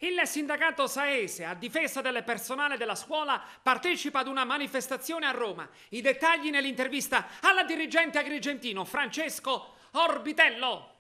Il sindacato Saese, a difesa del personale della scuola, partecipa ad una manifestazione a Roma. I dettagli nell'intervista alla dirigente agrigentino Francesco Orbitello.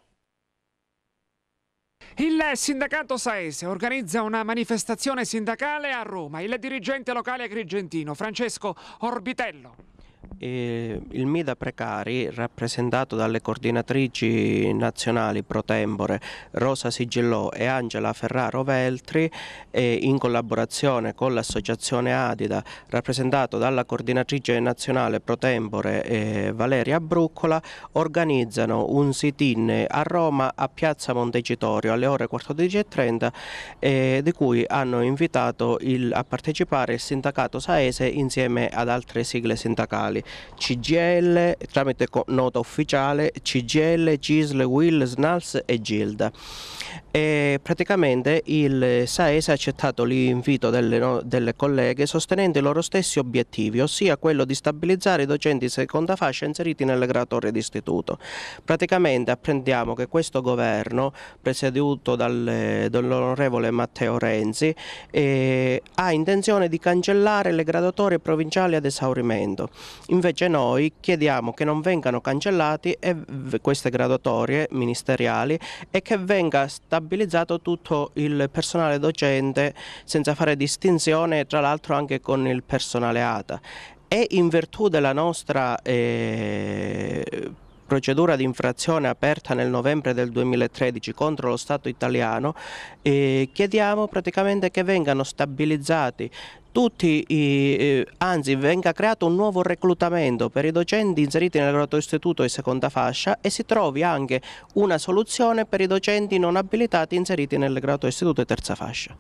Il sindacato Saese organizza una manifestazione sindacale a Roma. Il dirigente locale agrigentino Francesco Orbitello. Il Mida Precari, rappresentato dalle coordinatrici nazionali pro tempore Rosa Sigillò e Angela Ferraro Veltri, in collaborazione con l'associazione Adida, rappresentato dalla coordinatrice nazionale pro tempore Valeria Bruccola, organizzano un sit-in a Roma a Piazza Montecitorio alle ore 14:30, di cui hanno invitato a partecipare il sindacato Saese insieme ad altre sigle sindacali. CGL, tramite nota ufficiale, CGL, CISL, WIL, SNALS e GILDA. E praticamente il Saese ha accettato l'invito delle colleghe sostenendo i loro stessi obiettivi, ossia quello di stabilizzare i docenti di seconda fascia inseriti nelle graduatorie d'istituto. Praticamente apprendiamo che questo governo, presieduto dall'onorevole Matteo Renzi, ha intenzione di cancellare le graduatorie provinciali ad esaurimento. Invece noi chiediamo che non vengano cancellate queste graduatorie ministeriali e che venga stabilizzato tutto il personale docente senza fare distinzione, tra l'altro anche con il personale ATA. E in virtù della nostra procedura di infrazione aperta nel novembre del 2013 contro lo Stato italiano, chiediamo praticamente che vengano stabilizzati anzi venga creato un nuovo reclutamento per i docenti inseriti nel graduatorio istituto di seconda fascia e si trovi anche una soluzione per i docenti non abilitati inseriti nel graduatorio istituto di terza fascia.